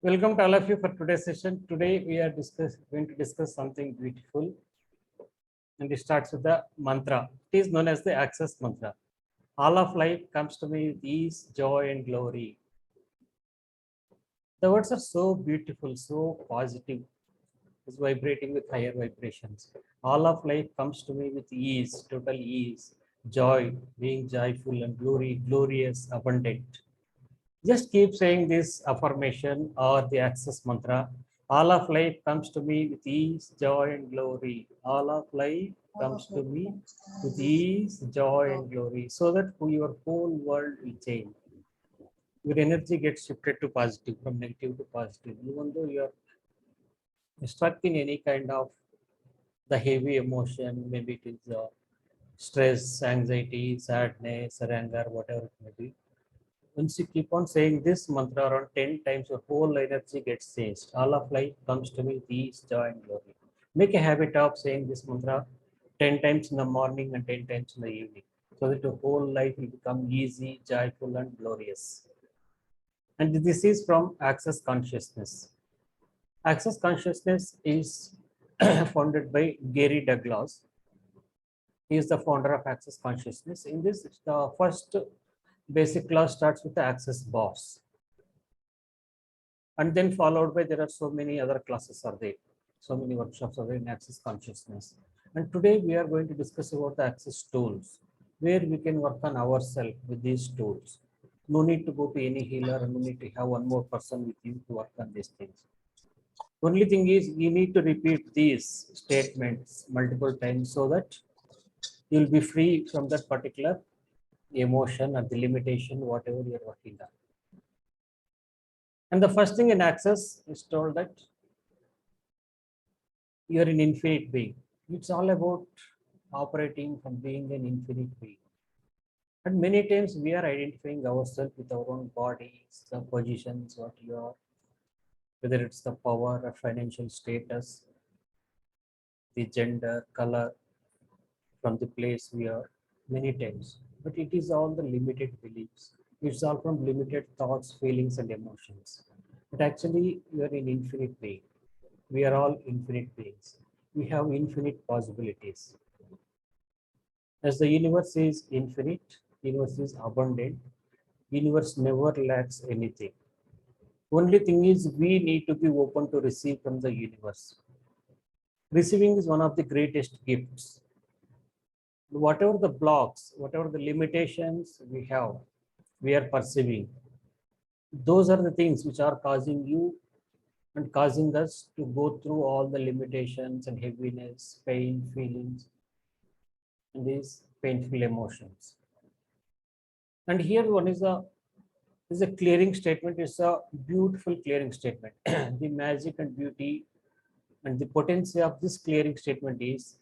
Welcome to all of you for today's session. Today we are going to discuss something beautiful, and it starts with the mantra. It is known as the access mantra. All of life comes to me with ease, joy, and glory. The words are so beautiful, so positive. It's vibrating with higher vibrations. All of life comes to me with ease, total ease, joy, being joyful and glorious, abundant. Just keep saying this affirmation or the access mantra. All of life comes to me with ease, joy, and glory. All of life comes to me with ease, joy, and glory. So that your whole world will change. Your energy gets shifted to positive, from negative to positive. Even though you are stuck in any kind of the heavy emotion, maybe it is stress, anxiety, sadness, or anger, whatever it may be. Once you keep on saying this mantra around 10 times, your whole energy gets changed. All of life comes to me with ease, joy, and glory. Make a habit of saying this mantra 10 times in the morning and 10 times in the evening, so that your whole life will become easy, joyful, and glorious. And this is from Access Consciousness. Access Consciousness is founded by Gary Douglas. He is the founder of Access Consciousness. In this, the first basic class starts with the Access Boss, and then followed by there are so many other classes are there, so many workshops are there in Access Consciousness. And today we are going to discuss about the Access tools, where we can work on ourselves with these tools. No need to go to any healer, and no need to have one more person with you to work on these things. Only thing is you need to repeat these statements multiple times so that you'll be free from that particular emotion or the limitation, whatever you're working on. And the first thing in Access is told that you're an infinite being. It's all about operating from being an infinite being. And many times we are identifying ourselves with our own bodies, the positions, what you are, whether it's the power or financial status, the gender, color, from the place we are, many times. But it is all the limited beliefs. It's all from limited thoughts, feelings, and emotions. But actually, we are an infinite being. We are all infinite beings. We have infinite possibilities. As the universe is infinite, universe is abundant, universe never lacks anything. Only thing is we need to be open to receive from the universe. Receiving is one of the greatest gifts. Whatever the blocks, whatever the limitations we have, we are perceiving. Those are the things which are causing you and causing us to go through all the limitations and heaviness, pain, feelings, and these painful emotions. And here one is a clearing statement. It's a beautiful clearing statement. The magic and beauty and the potency of this clearing statement is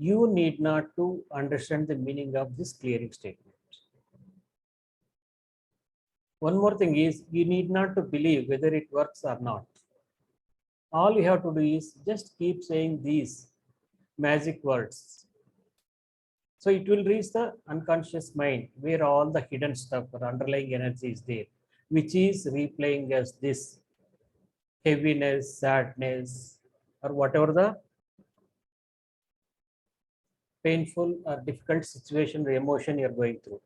you need not to understand the meaning of this clearing statement. One more thing is you need not to believe whether it works or not. All you have to do is just keep saying these magic words. So it will reach the unconscious mind where all the hidden stuff or underlying energy is there, which is replaying as this heaviness, sadness, or whatever the painful or difficult situation or emotion you're going through.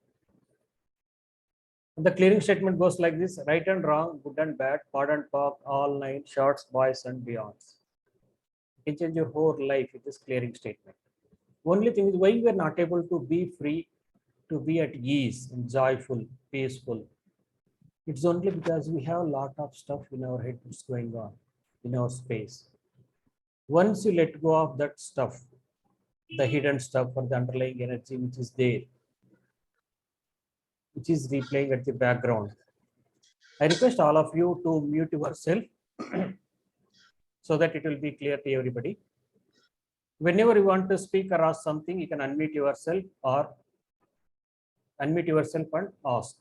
The clearing statement goes like this: right and wrong, good and bad, pod and pop, all nine, shorts, boys, and beyonds. You can change your whole life with this clearing statement. Only thing is why we are not able to be free, to be at ease and joyful, peaceful. It's only because we have a lot of stuff in our head that's going on in our space. Once you let go of that stuff, the hidden stuff or the underlying energy which is there, which is replaying at the background, I request all of you to mute yourself so that it will be clear to everybody. Whenever you want to speak or ask something, you can unmute yourself and ask.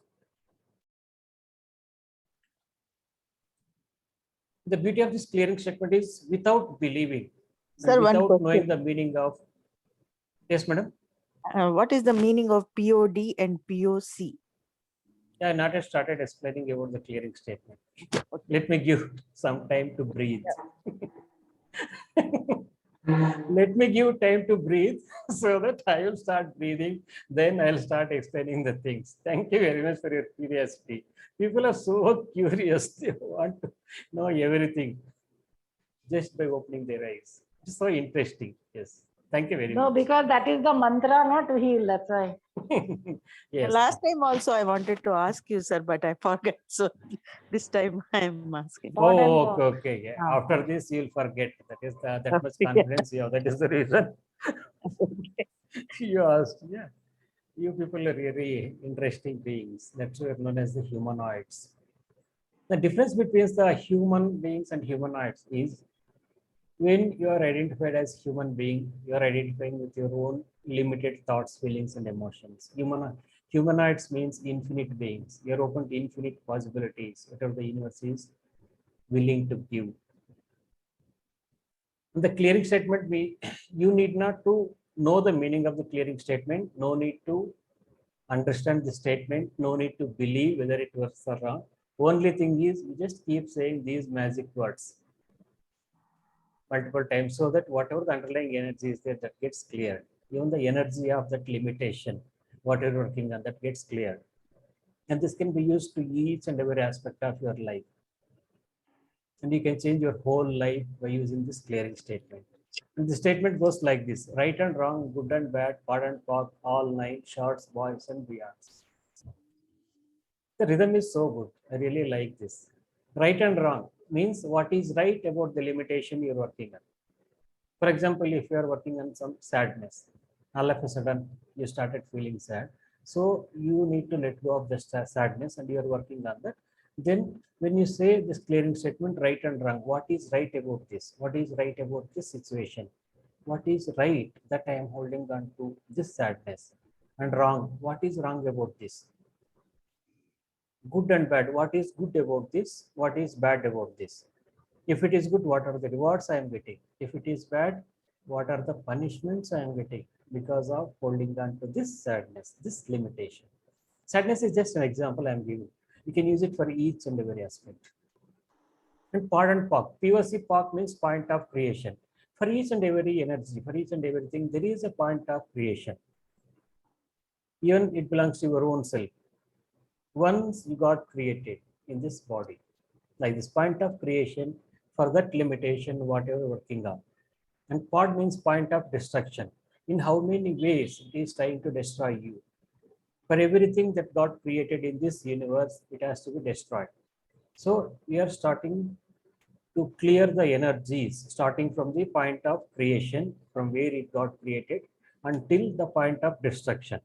The beauty of this clearing statement is without believing and Sir, one without knowing the question. meaning of. Yes, madam. What is the meaning of POD and POC? Yeah, not yet started explaining about the clearing statement. Okay. Let me give some time to breathe. Yeah. Let me give time to breathe so that I will start breathing. Then I'll start explaining the things. Thank you very much for your curiosity. People are so curious. They want to know everything just by opening their eyes. It's so interesting. Yes. Thank you very No, much. because that is the mantra, not to heal. That's why. Yes. Last time also I wanted to ask you, sir, but I forgot. So this time I am asking. Pod and Oh, okay, pod. okay. Yeah. Ah, After this, you'll forget. That is that much Yeah. confidence you have. That is the reason Okay. you asked. Yeah. You people are really interesting beings. That's why we're known as the humanoids. The difference between the human beings and humanoids is when you are identified as human being, you are identifying with your own limited thoughts, feelings, and emotions. Humanoids means infinite beings. You're open to infinite possibilities, whatever the universe is willing to give. In the clearing statement, you need not to know the meaning of the clearing statement. No need to understand the statement. No need to believe whether it was or wrong. Only thing is, you just keep saying these magic words multiple times so that whatever the underlying energy is there, that gets cleared. Even the energy of that limitation, what you're working on, that gets cleared. And this can be used to each and every aspect of your life. And you can change your whole life by using this clearing statement. And the statement goes like this: right and wrong, good and bad, pod and pop, all nine, shorts, boys, and beyonds. The rhythm is so good. I really like this. Right and wrong means what is right about the limitation you're working on. For example, if you are working on some sadness, all of a sudden you started feeling sad. So you need to let go of the sadness and you are working on that. Then when you say this clearing statement, right and wrong, what is right about this? What is right about this situation? What is right that I am holding on to this sadness? And wrong, what is wrong about this? Good and bad, what is good about this? What is bad about this? If it is good, what are the rewards I am getting? If it is bad, what are the punishments I am getting because of holding on to this sadness, this limitation? Sadness is just an example I am giving. You can use it for each and every aspect. And pod and POC. POC POC means point of creation. For each and every energy, for each and everything, there is a point of creation. Even it belongs to your own self. Once you got created in this body, like this point of creation for that limitation, whatever working on. And pod means point of destruction. In how many ways it is trying to destroy you? For everything that got created in this universe, it has to be destroyed. So we are starting to clear the energies, starting from the point of creation, from where it got created, until the point of destruction.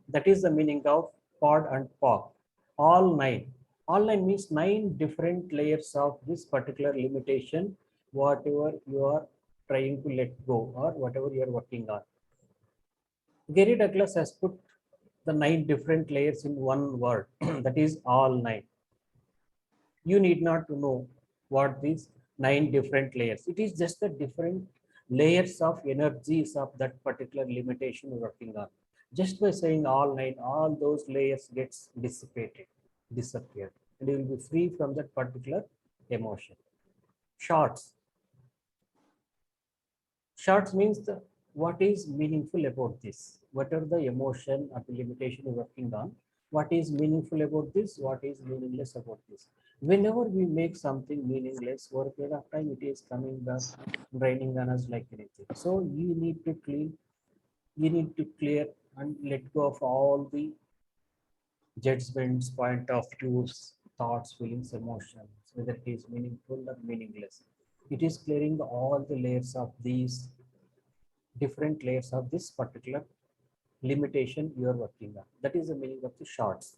That is the meaning of pod and POC. All nine. All nine means nine different layers of this particular limitation, whatever you are trying to let go or whatever you are working on. Gary Douglas has put the nine different layers in one word, that is all nine. You need not to know what these nine different layers. It is just the different layers of energies of that particular limitation you're working on. Just by saying all nine, all those layers gets dissipated, disappeared, and you will be free from that particular emotion. Shorts. Shorts means what is meaningful about this? What are the emotion or the limitation you're working on? What is meaningful about this? What is meaningless about this? Whenever we make something meaningless, over a period of time, it is coming back, draining on us like anything. So you need to clean, you need to clear and let go of all the judgments, point of views, thoughts, feelings, emotions, whether it is meaningful or meaningless. It is clearing all the layers of these different layers of this particular limitation you are working on. That is the meaning of the shorts.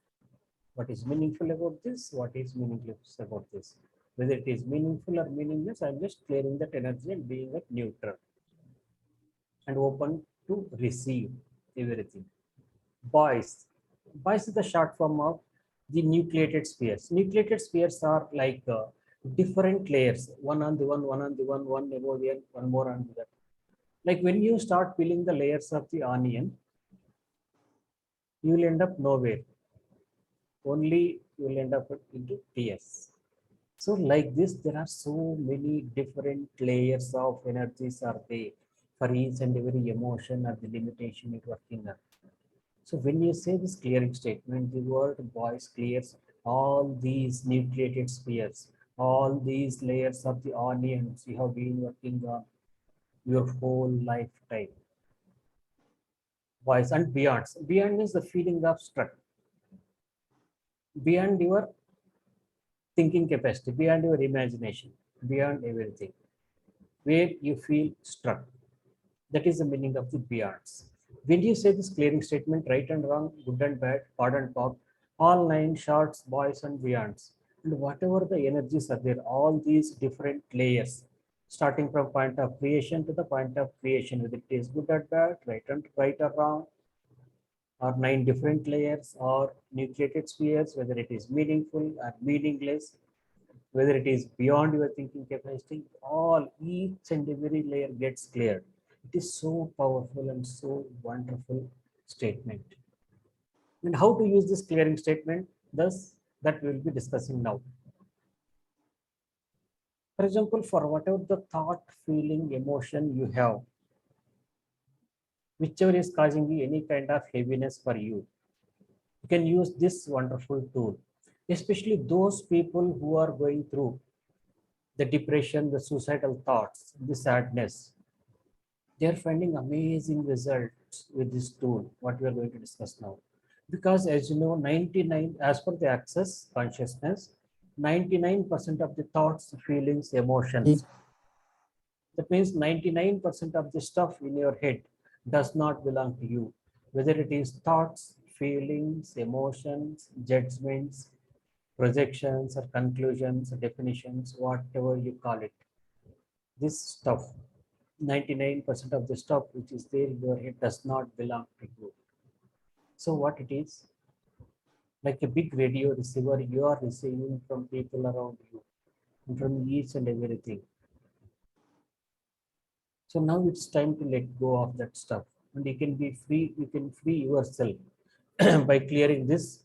What is meaningful about this? What is meaningless about this? Whether it is meaningful or meaningless, I'm just clearing that energy and being at neutral and open to receive everything. Boys. Boys is the short form of the nucleated spheres. Nucleated spheres are like different layers, one on the one on the one above the other, one more on the other. Like when you start peeling the layers of the onion, you will end up nowhere. only you will end up into tears. So like this, there are so many different layers of energies are there for each and every emotion or the limitation it working on. So when you say this clearing statement, the word voice clears all these nucleated spheres, all these layers of the onions you have been working on your whole lifetime. Voice and beyond. Beyond is the feeling of struck. Beyond your thinking capacity, beyond your imagination, beyond everything, where you feel struck. That is the meaning of the beyonds. When you say this clearing statement, right and wrong, good and bad, hard and pop, all nine shorts, boys and beyonds, and whatever the energies are there, all these different layers, starting from point of creation to the point of creation, whether it is good or bad, right or wrong, or nine different layers, or nucleated spheres, whether it is meaningful or meaningless, whether it is beyond your thinking capacity, all each and every layer gets cleared. It is so powerful and so wonderful statement. And how to use this clearing statement, thus that we will be discussing now. For example, for whatever the thought, feeling, emotion you have, whichever is causing you any kind of heaviness for you, you can use this wonderful tool, especially those people who are going through the depression, the suicidal thoughts, the sadness. They are finding amazing results with this tool, what we are going to discuss now. Because as you know, 99, as per the access consciousness, 99% of the thoughts, feelings, emotions, that means 99% of the stuff in your head does not belong to you. Whether it is thoughts, feelings, emotions, judgments, projections, or conclusions, definitions, whatever you call it. This stuff, 99% of the stuff which is there in your head does not belong to you. So what it is, like a big radio receiver, you are receiving from people around you, and from each and everything. So now it's time to let go of that stuff, and you can be free. You can free yourself by clearing this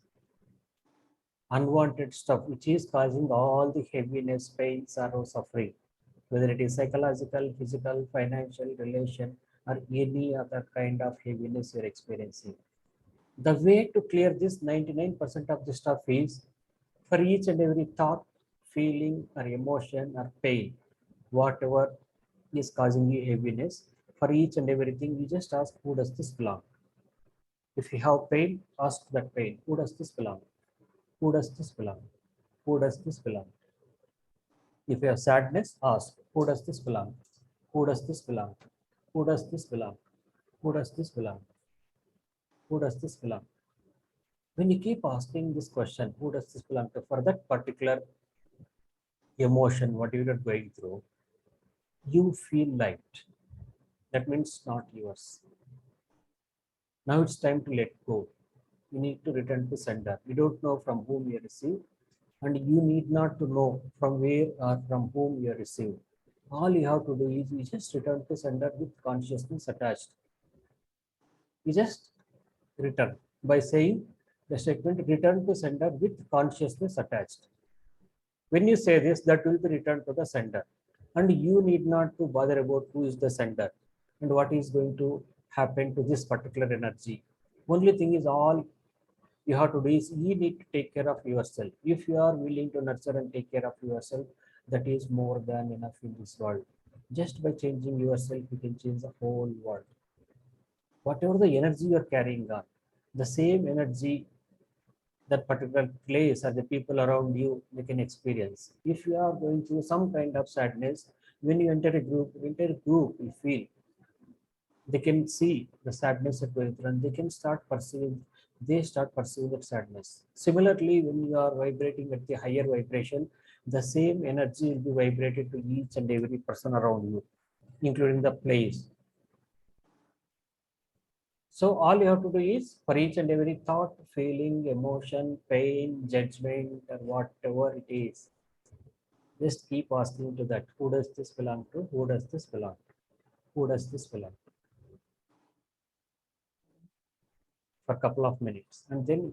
unwanted stuff, which is causing all the heaviness, pain, sorrow, suffering, whether it is psychological, physical, financial, relation, or any other kind of heaviness you're experiencing. The way to clear this 99% of the stuff is for each and every thought, feeling, or emotion, or pain, whatever is causing you heaviness, for each and everything, you just ask, who does this belong? If you have pain, ask that pain, who does this belong? Who does this belong? Who does this belong? If you have sadness, ask, who does this belong? Who does this belong? Who does this belong? Who does this belong? Who does this belong? When you keep asking this question, who does this belong to, for that particular emotion, what you are going through, you feel light. That means not yours. Now it's time to let go. You need to return to sender. You don't know from whom you receive, and you need not to know from where or from whom you received. All you have to do is you just return to sender with consciousness attached. You just return by saying the statement return to sender with consciousness attached. When you say this, that will be returned to the sender. And you need not to bother about who is the sender and what is going to happen to this particular energy. Only thing is all you have to do is you need to take care of yourself. If you are willing to nurture and take care of yourself, that is more than enough in this world. Just by changing yourself, you can change the whole world. Whatever the energy you are carrying on, the same energy that particular place or the people around you they can experience. If you are going through some kind of sadness, when you enter a group, you feel they can see the sadness you're going through and they start perceiving that sadness. Similarly, when you are vibrating at the higher vibration, the same energy will be vibrated to each and every person around you, including the place. So all you have to do is for each and every thought, feeling, emotion, pain, judgment, or whatever it is, just keep asking to that, who does this belong to? Who does this belong to? Who does this belong to? For a couple of minutes. And then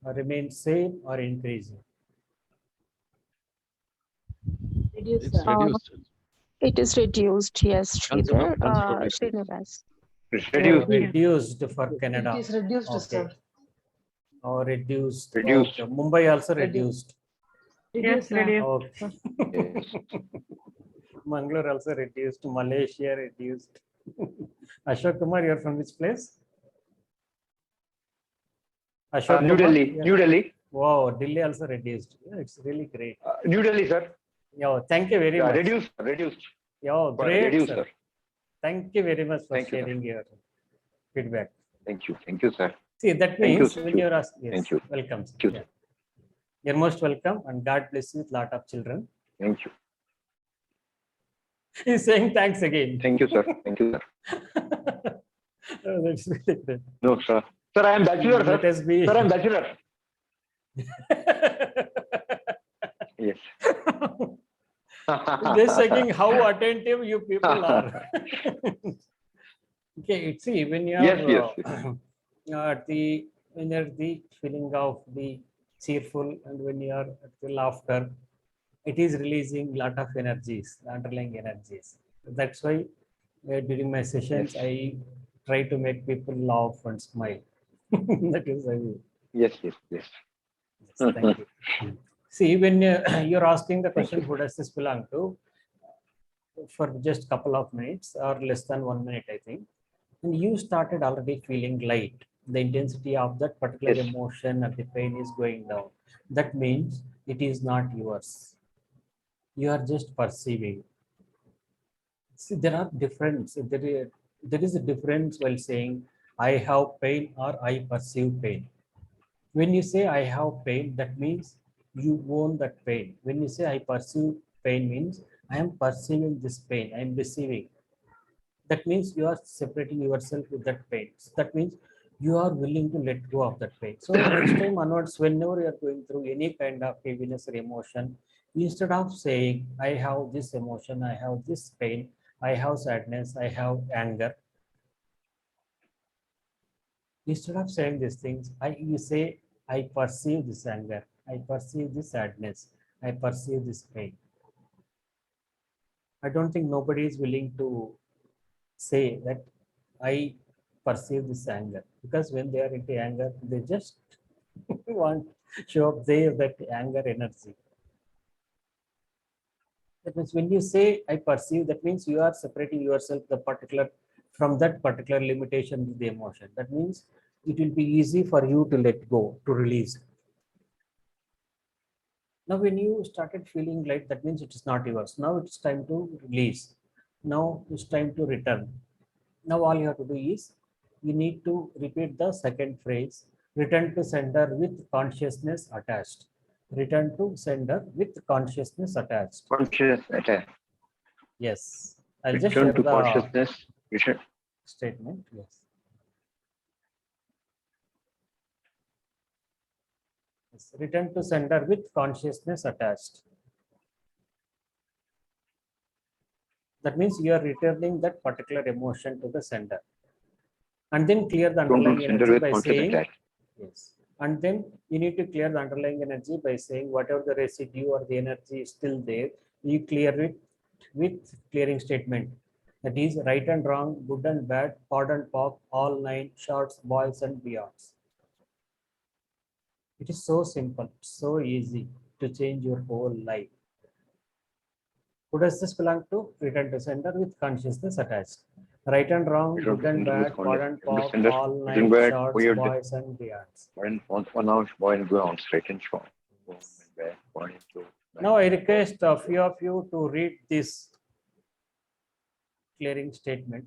remain same or increasing? Reduce, It's sir. reduced. It is reduced, yes, Sridhar. Considerably. Srinivas. It's Oh, reduced. reduced for Canada. It is reduced, Okay. sir. Or reduced. Reduced. Okay. Mumbai also Reduced. reduced. Reduce, sir. Okay. Yes. Mangalore also reduced. Malaysia reduced. Ashok Kumar, you're from which place? Ashok New Kumar? Delhi. Yeah. New Delhi. Wow, Delhi also reduced. Yeah, it's really great. New Delhi, sir. Yeah, thank you very Yeah, much. reduced. Reduced. Yeah, great, Reduced, sir. sir. Thank you very much for Thank you, sir. sharing your feedback. Thank you. Thank you, sir. See, that Thank you, means thank when you. you're asked, yes, Thank you. welcome. Sir. Thank you, Yeah. sir. You're most welcome, and God bless you with lot of children. Thank you. He's saying thanks again. Thank you, sir. Thank you, sir. Oh, that's really great. No, sir. Sir, I am bachelor, Let sir. us be. Sir, I am bachelor. Yes. Just checking how attentive you people are. Okay, see, when you are Yes, yes, at the when you're the feeling of the cheerful and when you are at the laughter, it is releasing lot of energies, underlying energies. That's why during my sessions Yes. I try to make people laugh and smile. That is why. Yes, yes, yes. Yes, thank you. See, when you're asking the Thank question, you. who does this belong to? For just couple of minutes or less than 1 minute, I think. And you started already feeling light. The intensity of that particular Yes. emotion or the pain is going down. That means it is not yours. You are just perceiving. See, there are difference. There is a difference while saying I have pain or I perceive pain. When you say I have pain, that means you own that pain. When you say I perceive pain, means I am perceiving this pain, I am receiving. That means you are separating yourself with that pain. So that means you are willing to let go of that pain. So next time onwards, whenever you are going through any kind of heaviness or emotion, instead of saying I have this emotion, I have this pain, I have sadness, I have anger, instead of saying these things, you say I perceive this anger, I perceive this sadness, I perceive this pain. I don't think nobody is willing to say that I perceive this anger, because when they are into anger, they just want to show up there that anger energy. That means when you say I perceive, that means you are separating yourself the particular from that particular limitation with the emotion. That means it will be easy for you to let go, to release. Now, when you started feeling like that means it is not yours. Now it's time to release. Now it's time to return. Now all you have to do is you need to repeat the second phrase, return to sender with consciousness attached. Return to sender with consciousness attached. Conscious attack. Yes, I'll just share Return to the consciousness. Return. statement. Yes. Yes. Return to sender with consciousness attached. That means you are returning that particular emotion to the sender. And then clear the Return to underlying center energy with by conscious saying, attack. yes. And then you need to clear the underlying energy by saying whatever the residue or the energy is still there, you clear it with clearing statement. That is right and wrong, good and bad, pod and pop, all nine, shorts, boys and beyonds. It is so simple, so easy to change your whole life. Who does this belong to? Return to sender with consciousness attached. Right and wrong, Return good to and sender with bad, pod and conscious pop, sender. all Return nine, back. shorts, Weird. boys and beyonds. One out. Boy and ground. Straight and short. Back. Point to. Now I request a few of you to read this clearing statement.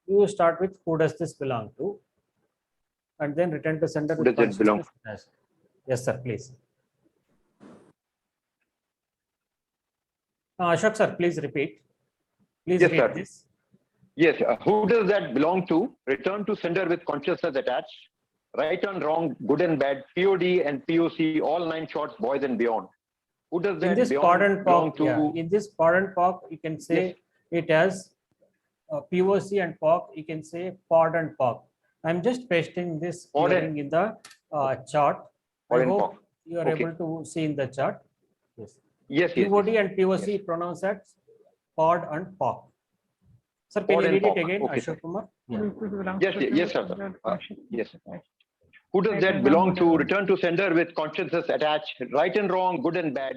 You start with who does this belong to, and then return to sender Who with does it belong? consciousness attached. Yes, sir, please. Ashok, sir, please repeat. Please Yes, read sir. this. Yes. Who does that belong to? Return to sender with consciousness attached. Right and wrong, good and bad, POD and POC, all nine shorts, boys and beyond. Who does In that this pod and belong pop, to? yeah, in this pod and pop, you can say it as POC and pop, you can say pod and pop. I'm just pasting this Pod and- clearing in the chart. I Pod and hope POC. you are Okay. able to see in the chart. Yes. Yes, yes, POD yes. and POC pronounced as pod and POC. Sir, can Pod you and read it POC. again, Okay, Ashok sir. Kumar? Yes, yes, sir. Yes. Who does that belong to? Return to sender with consciousness attached. Right and wrong, good and bad.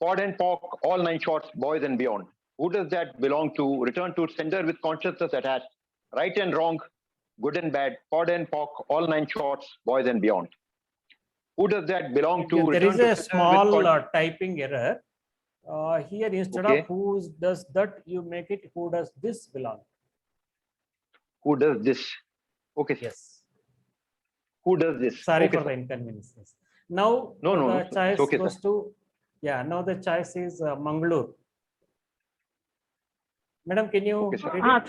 Pod and POC, all 9 shorts, boys and beyond. Who does that belong to? Return to sender with consciousness attached. Right and wrong, good and bad. Pod and POC, all 9 shorts, boys and beyond. Who does that belong to? There Return is to a sender with small typing error. Here, instead Okay. of who does that, you make it who does this belong. Who does this? Okay, sir. Yes. Who does this? Sorry Okay, for the sir. inconveniences. Now No, no, the no, sir. choice It's okay, goes sir. to, yeah, now the choice is Mangalore. Madam, can you Okay, sir. read it?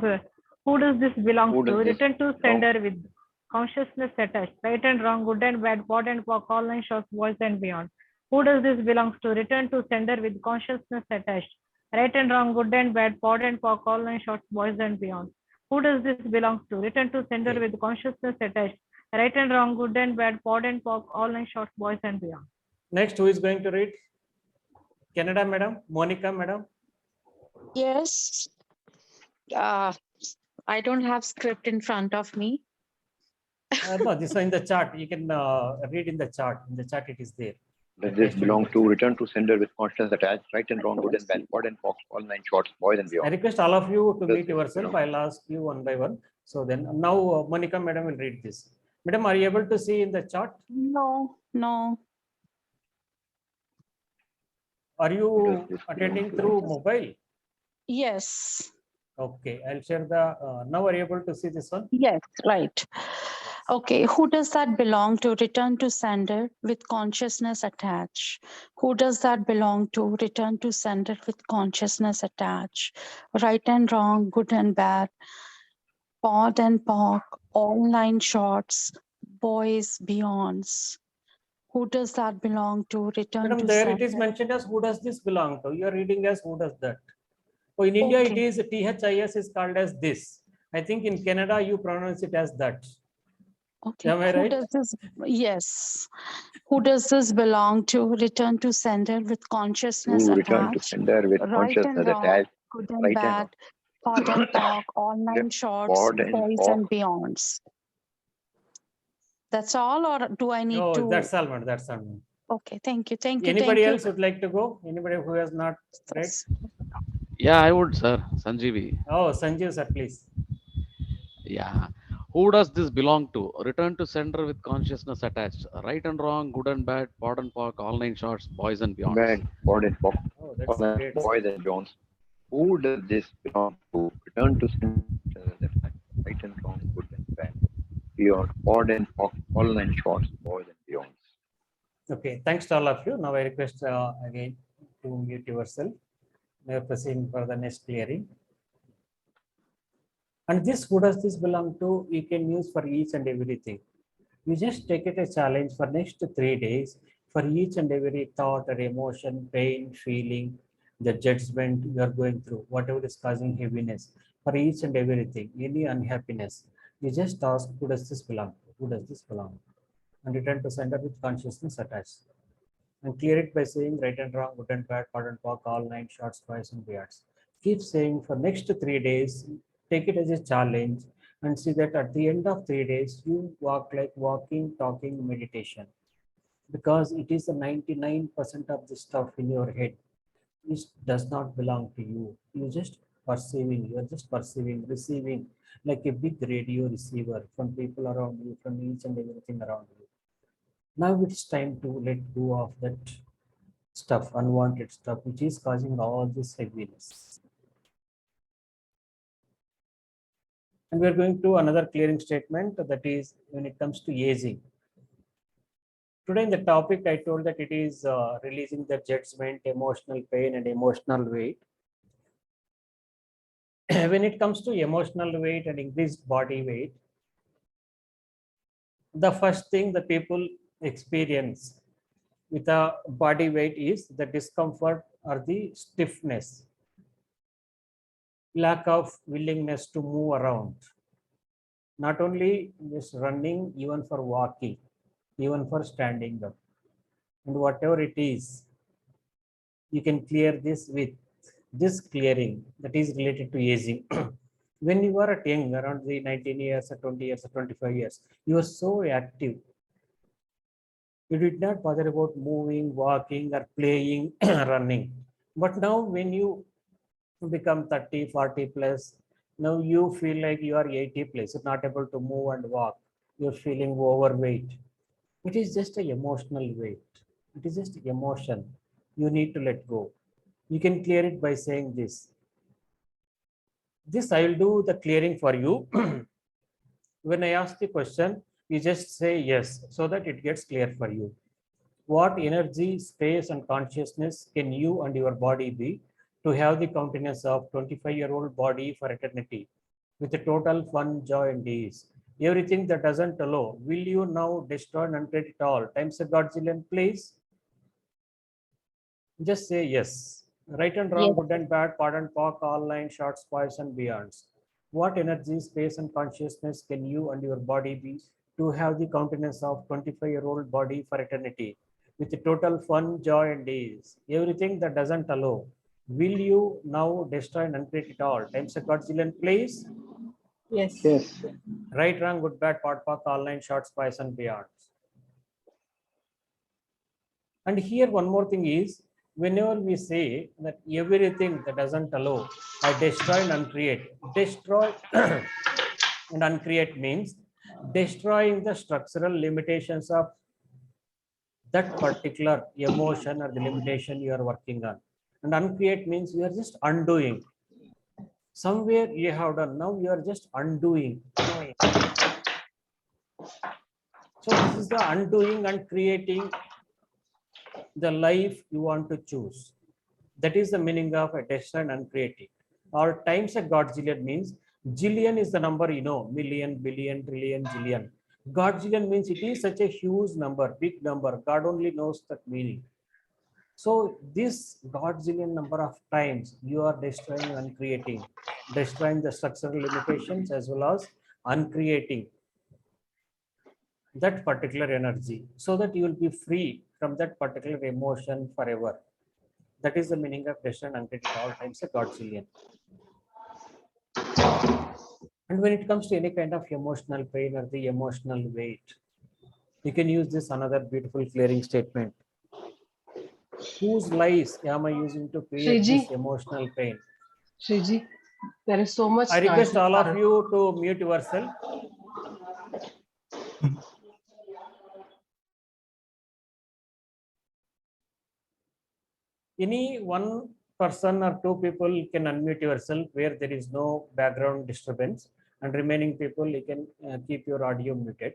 Sir. Who does this belong Who to? does this Return to belong? sender with consciousness attached. Right and wrong, good and bad, pod and POC, all 9 shorts, boys and beyond. Who does this belongs to? Return to sender with consciousness attached. Right and wrong, good and bad, pod and POC, all 9 shorts, boys and beyond. Who does this belongs to? Return to sender Okay. with consciousness attached. Right and wrong, good and bad, pod and POC, all 9 shorts, boys and beyond. Next, who is going to read? Canada, madam. Monica, madam. Yes. I don't have script in front of me. No, this one in the chart. You can read in the chart. In the chart, it is there. Does this belong to? Return to sender with consciousness attached. Right and wrong, good and bad. Pod and POC, all 9 shorts, boys and I beyond. request all of you to Does meet this yourself. belong? I'll ask you one by one. So then now Monica, madam will read this. Madam, are you able to see in the chart? No, no. Are Does you this attending belong to? through mobile? Yes. Okay, I'll share the, now are you able to see this one? Yes, right. Okay, who does that belong to? Return to sender with consciousness attached. Who does that belong to? Return to sender with consciousness attached. Right and wrong, good and bad. Pod and POC, all 9 shorts, boys, beyonds. Who does that belong to? Return Madam, to there it is sender. mentioned as who does this belong to? You are reading as who does that. So in India, it Okay. is THIS is called as this. I think in Canada, you pronounce it as that. Okay. Am I Who right? does this? Yes. Who does this belong to? Return to sender with consciousness To return to attached. sender with Right and consciousness wrong, attached. good and Right and bad, pod and POC, all 9 wrong. shorts, Pod and boys POC. and beyonds. That's all, or do I need No, to? that's all, madam. That's all. Madam. Okay, thank you, thank you, Anybody thank else you. would like to go? Anybody who has not read? Yeah, I would, sir. Sanjeevi. Oh, Sanjeev, sir, please. Yeah. Who does this belong to? Return to sender with consciousness attached. Right and wrong, good and bad, pod and POC, all 9 shorts, boys and beyond. Bad. Pod and POC, Oh, all that's 9 great. boys and beyond. Who does this belong to? Return to sender. Right and wrong, good and bad. Beyond. Pod and POC, all 9 shorts, boys and beyond. Okay, thanks to all of you. Now I request again to mute yourself. We are proceeding for the next clearing. And this, who does this belong to? You can use for each and everything. You just take it a challenge for next 3 days for each and every thought or emotion, pain, feeling, the judgment you are going through, whatever is causing heaviness, for each and everything, any unhappiness. You just ask, who does this belong to? Who does this belong to? And return to sender with consciousness attached. And clear it by saying right and wrong, good and bad, pod and POC, all 9 shorts, boys and beards. Keep saying for next 3 days, take it as a challenge and see that at the end of 3 days, you walk like walking, talking meditation. Because it is the 99% of the stuff in your head which does not belong to you. You just perceiving, you are just perceiving, receiving like a big radio receiver from people around you, from each and everything around you. Now it's time to let go of that stuff, unwanted stuff, which is causing all this heaviness. And we're going to another clearing statement, that is when it comes to aging. Today in the topic, I told that it is releasing the judgment, emotional pain, and emotional weight. When it comes to emotional weight and increased body weight, the first thing the people experience with a body weight is the discomfort or the stiffness, lack of willingness to move around. Not only just running, even for walking, even for standing up, and whatever it is, you can clear this with this clearing that is related to aging. When you were at young, around the 19 years or 20 years or 25 years, you were so active. You did not bother about moving, walking, or playing, running. But now, when you become 30, 40 plus, now you feel like you are 80 plus, you're not able to move and walk. You're feeling overweight. It is just an emotional weight. It is just emotion. You need to let go. You can clear it by saying this. This I will do the clearing for you. When I ask the question, you just say yes so that it gets clear for you. What energy, space, and consciousness can you and your body be to have the countenance of 25-year-old body for eternity with a total fun, joy, and ease? Everything that doesn't allow, will you now destroy and uncreate it all? Times a Godzillion, please. Just say yes. Right and wrong, Yes. good and bad, part and park, all line, short, spoils, and beyonds. What energy, space, and consciousness can you and your body be to have the countenance of 25-year-old body for eternity with the total fun, joy, and ease? Everything that doesn't allow, will you now destroy and uncreate it all? Times a Godzillion, please. Yes. Yes. Right, wrong, good, bad, part, park, all line, short, spoils, and beyonds. And here one more thing is, whenever we say that everything that doesn't allow, I destroy and uncreate. Destroy and uncreate means destroying the structural limitations of that particular emotion or the limitation you are working on. And uncreate means you are just undoing. Somewhere you have done, now you are just undoing. So this is the undoing and creating the life you want to choose. That is the meaning of a destroy and uncreating. Or times a Godzillion means jillion is the number, million, billion, trillion, jillion. Godzillion means it is such a huge number, big number. God only knows that meaning. So this Godzillion number of times you are destroying and uncreating, destroying the structural limitations as well as uncreating that particular energy so that you will be free from that particular emotion forever. That is the meaning of destroy and uncreate at all times a Godzillion. And when it comes to any kind of emotional pain or the emotional weight, you can use this another beautiful clearing statement. Whose lies am I using to create Shriji, this emotional pain? Shriji, there is so much I noise request in all of Bharat. you to mute yourself. Any one person or two people can unmute yourself where there is no background disturbance, and remaining people you can keep your audio muted.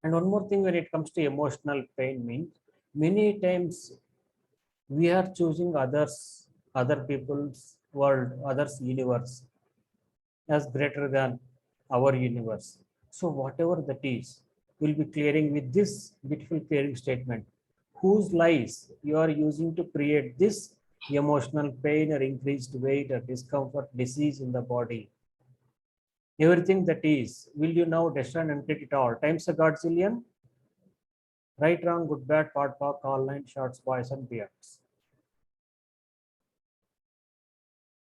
And one more thing, when it comes to emotional pain means many times we are choosing others, other people's world, others universe as greater than our universe. So whatever that is, we'll be clearing with this beautiful clearing statement. Whose lies you are using to create this emotional pain or increased weight or discomfort, disease in the body? Everything that is, will you now destroy and uncreate it all? Times a Godzillion. Right, wrong, good, bad, part, park, all line, shorts, boys, and beards.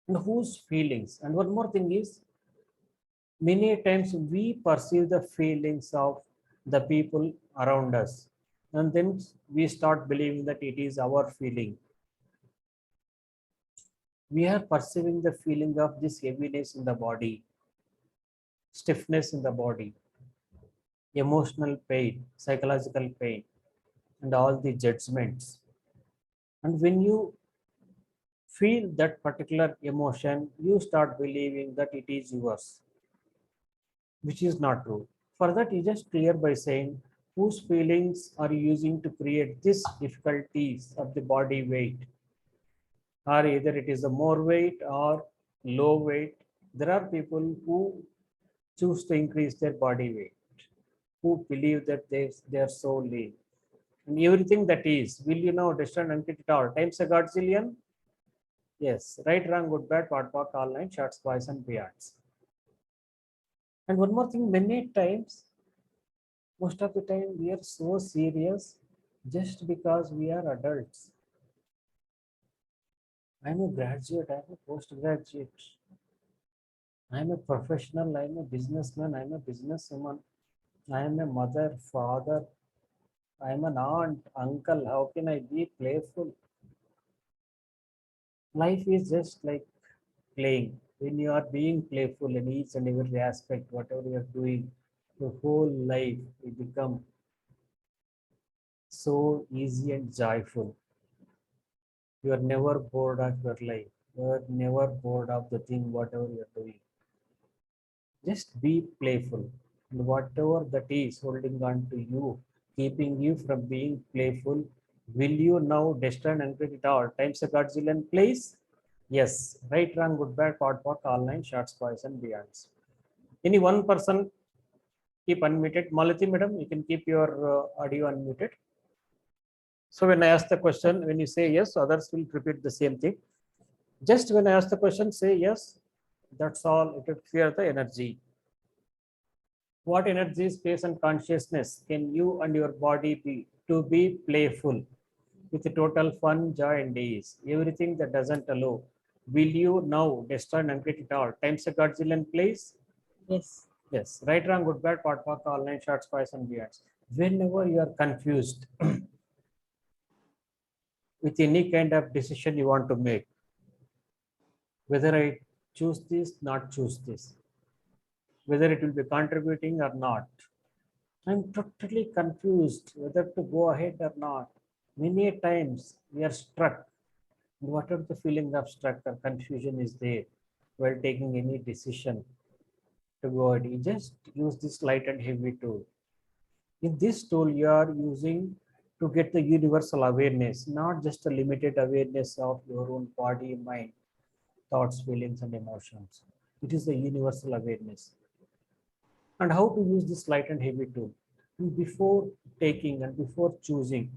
And whose feelings? And one more thing is, many times we perceive the feelings of the people around us, and then we start believing that it is our feeling. We are perceiving the feeling of this heaviness in the body, stiffness in the body, emotional pain, psychological pain, and all the judgments. And when you feel that particular emotion, you start believing that it is yours, which is not true. For that, you just clear by saying, whose feelings are you using to create this difficulties of the body weight? Or either it is a more weight or low weight. There are people who choose to increase their body weight, who believe that they are so lean. And everything that is, will you now destroy and uncreate it all? Times a Godzillion. Yes, right, wrong, good, bad, part, park, online, shorts, boys, and beyonds. And one more thing, many times, most of the time, we are so serious just because we are adults. I'm a graduate, I'm a postgraduate, I'm a professional, I'm a businessman, I'm a businesswoman, I am a mother, father, I'm an aunt, uncle. How can I be playful? Life is just like playing. When you are being playful in each and every aspect, whatever you are doing, your whole life will become so easy and joyful. You are never bored of your life. You are never bored of the thing, whatever you are doing. Just be playful. And whatever that is holding on to you, keeping you from being playful, will you now destroy and quit it all? Times a Godzillion, please. Yes, right, wrong, good, bad, part, online, shorts, boys, and beyonds. Any one person keep unmuted. Malati, madam, you can keep your audio unmuted. So when I ask the question, when you say yes, others will repeat the same thing. Just when I ask the question, say yes. That's all. It will clear the energy. What energy, space, and consciousness can you and your body be to be playful with total fun, joy, and ease? Everything that doesn't allow. Will you now destroy and create it all? Times a Godzillion, please. Yes. Yes. Right, wrong, good, bad, part, online, shorts, boys, and beyonds. Whenever you are confused with any kind of decision you want to make, whether I choose this, not choose this, whether it will be contributing or not. I'm totally confused whether to go ahead or not. Many times we are struck. Whatever the feeling of struck or confusion is there while taking any decision to go ahead, you just use this light and heavy tool. In this tool, you are using to get the universal awareness, not just a limited awareness of your own body, mind, thoughts, feelings, and emotions. It is a universal awareness. And how to use this light and heavy tool. And before taking and before choosing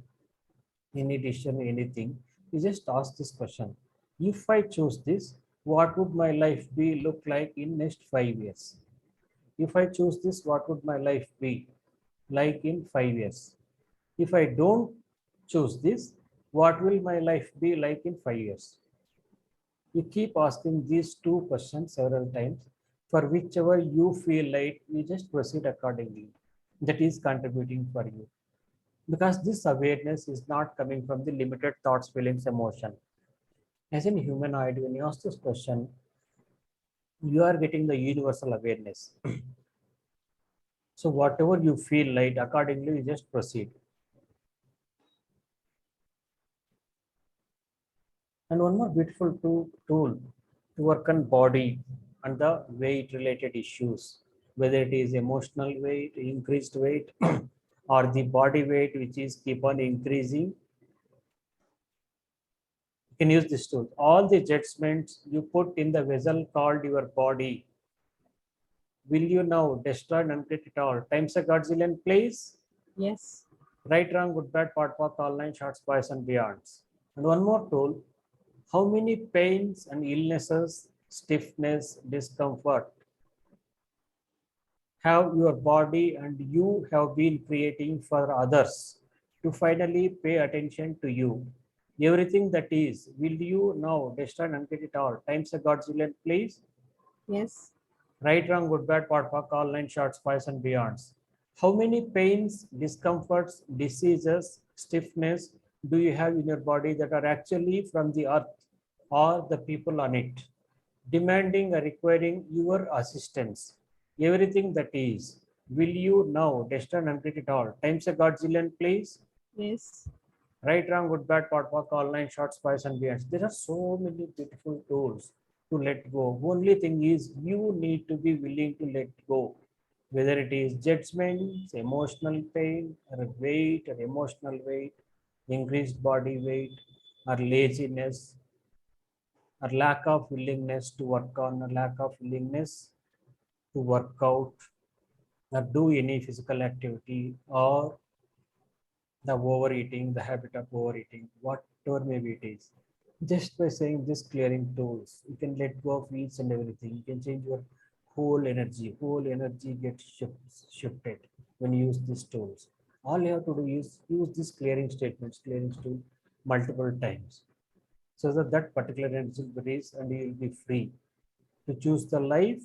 any decision, anything, you just ask this question. If I choose this, what would my life be look like in next 5 years? If I choose this, what would my life be like in 5 years? If I don't choose this, what will my life be like in 5 years? You keep asking these two questions several times. For whichever you feel like, you just proceed accordingly. That is contributing for you. Because this awareness is not coming from the limited thoughts, feelings, emotion. As in humanoid, when you ask this question, you are getting the universal awareness. So whatever you feel like, accordingly, you just proceed. And one more beautiful tool to work on body and the weight related issues, whether it is emotional weight, increased weight, or the body weight which is keep on increasing. You can use this tool. All the judgments you put in the vessel called your body, will you now destroy and uncreate it all? Times a Godzillion, please. Yes. Right, wrong, good, bad, part, online, shorts, boys, and beyonds. And one more tool. How many pains and illnesses, stiffness, discomfort have your body and you have been creating for others to finally pay attention to you? Everything that is, will you now destroy and get it all? Times a Godzillion, please. Yes. Right, wrong, good, bad, part, online, shorts, boys, and beyonds. How many pains, discomforts, diseases, stiffness do you have in your body that are actually from the earth or the people on it, demanding or requiring your assistance? Everything that is, will you now destroy and uncreate it all? Times a Godzillion, please. Yes. Right, wrong, good, bad, part, online, short, spice, and beyonds. There are so many beautiful tools to let go. Only thing is, you need to be willing to let go. Whether it is judgments, emotional pain, or weight, or emotional weight, increased body weight, or laziness, or lack of willingness to work on, or lack of willingness to work out, or do any physical activity, or the overeating, the habit of overeating, whatever maybe it is. Just by saying this clearing tools, you can let go of each and everything. You can change your whole energy. Whole energy gets shifted when you use these tools. All you have to do is use these clearing statements, clearing tool multiple times, so that that particular energy will be released and you will be free to choose the life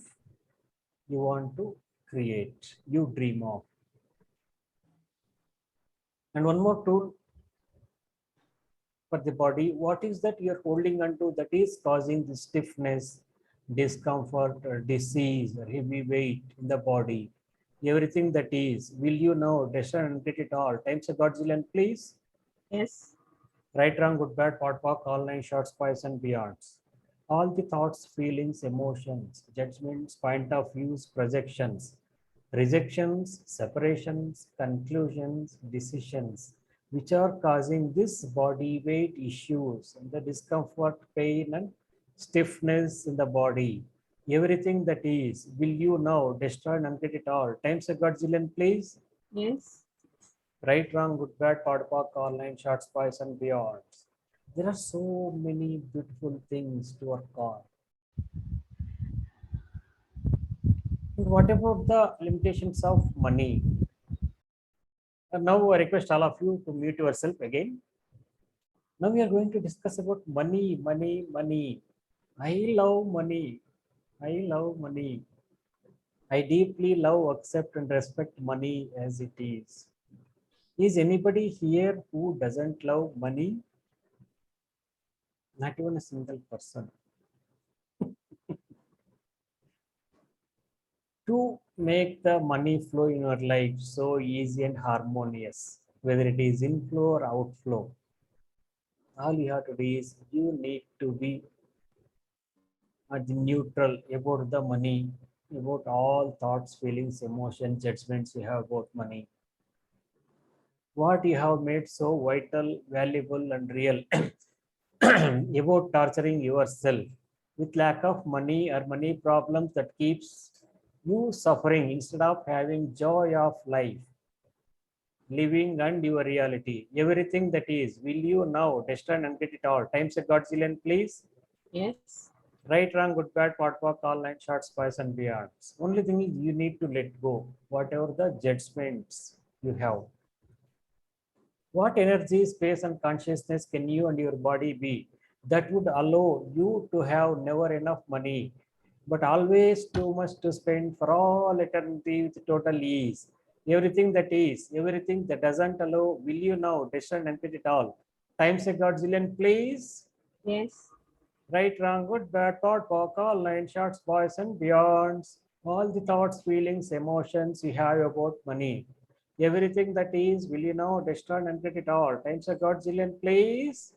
you want to create, you dream of. And one more tool for the body. What is that you're holding onto that is causing the stiffness, discomfort, or disease, or heavy weight in the body? Everything that is, will you know, destroy and get it all? Times a Godzillion, please. Yes. Right, wrong, good, bad, pot, pock, all nine short spice and beyonds. All the thoughts, feelings, emotions, judgments, point of views, projections, rejections, separations, conclusions, decisions, which are causing this body weight issues and the discomfort, pain, and stiffness in the body. Everything that is, will you now destroy and get it all? Times a Godzillion, please. Yes. Right, wrong, good, bad, pod, poc, online, short spice, and beyond. There are so many beautiful things to work on. And what about the limitations of money? And now I request all of you to mute yourself again. Now we are going to discuss about money, money, money. I love money. I love money. I deeply love, accept, and respect money as it is. Is anybody here who doesn't love money? Not even a single person. To make the money flow in your life so easy and harmonious, whether it is inflow or outflow, all you have to do is you need to be at the neutral about the money, about all thoughts, feelings, emotions, judgments you have about money. What you have made so vital, valuable, and real about torturing yourself with lack of money or money problems that keeps you suffering instead of having joy of life, living and your reality. Everything that is, will you now destroy and get it all? Times a Godzillion, please. Yes. Right, wrong, good, bad, pot, pock, all nine short spice and beyonds. Only thing is you need to let go whatever the judgments you have. What energy, space, and consciousness can you and your body be that would allow you to have never enough money, but always too much to spend for all eternity with total ease? Everything that is, everything that doesn't allow, will you now descend and quit it all? Times a Godzillion, please. Yes. Right, wrong, good, bad, thought, walk, all nine shorts, boys, and beyonds. All the thoughts, feelings, emotions you have about money. Everything that is, will you now destroy and get it all? Times a Godzillion, please.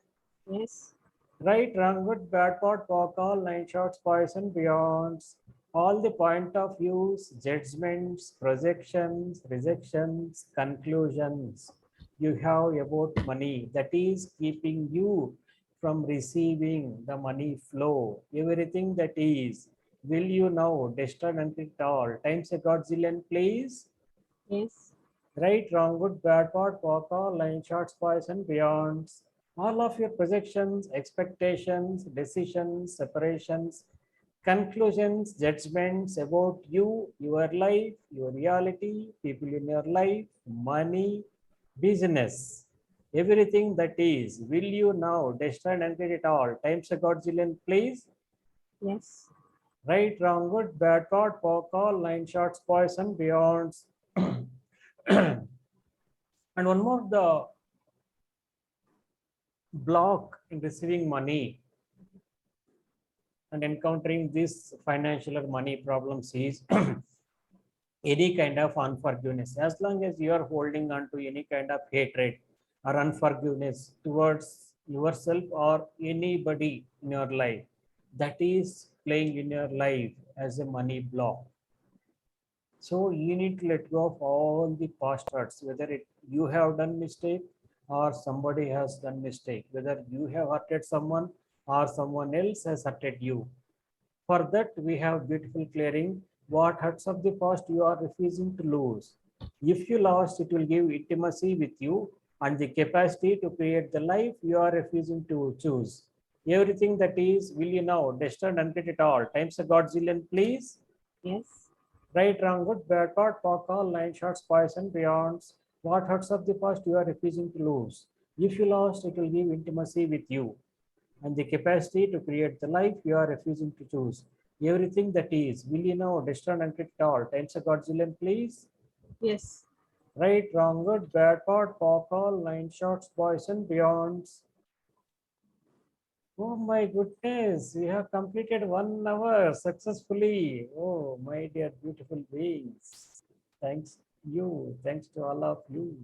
Yes. Right, wrong, good, bad, pot, walk, all nine shorts, boys, and beyonds. All the point of views, judgments, projections, rejections, conclusions you have about money that is keeping you from receiving the money flow. Everything that is, will you now destroy and get it all? Times a Godzillion, please. Yes. Right, wrong, good, bad, pot, pock, all line, short, spice, and beyonds. All of your projections, expectations, decisions, separations, conclusions, judgments about you, your life, your reality, people in your life, money, business, everything that is, will you now destroy and get it all? Times a Godzillion, please. Yes. Right, wrong, good, bad, pot, pock, all line, short, spice, and beyonds. And one more, the block in receiving money and encountering this financial or money problems is any kind of unforgiveness. As long as you are holding on to any kind of hatred or unforgiveness towards yourself or anybody in your life, that is playing in your life as a money block. So you need to let go of all the past hurts, whether you have done mistake or somebody has done mistake, whether you have hurted someone or someone else has hurted you. For that, we have beautiful clearing. What hurts of the past you are refusing to lose. If you lost, it will give intimacy with you and the capacity to create the life you are refusing to choose. Everything that is, will you know, destined, uncreated at all. Times a godzillion, please. Yes. Right, wrong, good, bad, part, pock, all, line, shots, poison, beyonds. What hurts of the past you are refusing to lose. If you lost, it will give intimacy with you and the capacity to create the life you are refusing to choose. Everything that is, will you know, destined, uncreated at all. Times a godzillion, please. Yes. Right, wrong, good, bad, part, pock, all, line, shots, poison, beyonds. Oh my goodness, we have completed 1 hour successfully. Oh, my dear beautiful beings. Thanks you. Thanks to all of you.